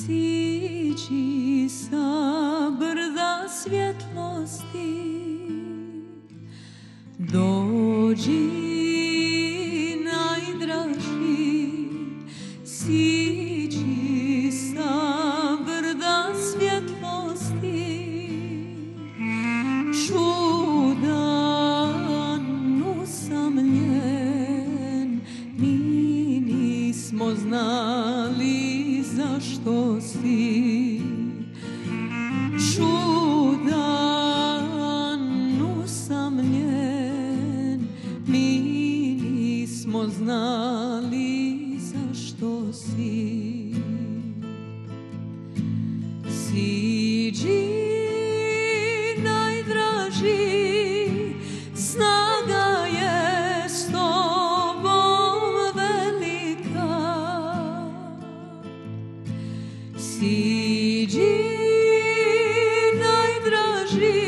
Siđi sa brda svjetlosti, dođi najdraži, siđi sa brda svjetlosti, čudan usamljen, mi nismo znali zašto si. Čudan usamljen, mi nismo znali zašto si. Siđi najdraži, snaga je s tobom velika. Siđi najdraži,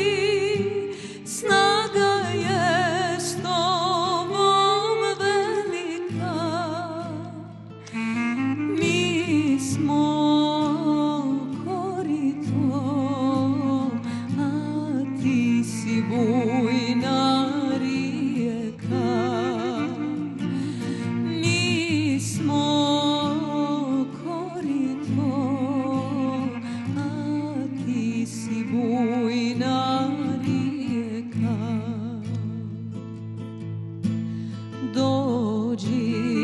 snaga je s tobom velika. Mi smo korito, a ti si bujna rijeka. Mi smo bujna rijeka. Dođi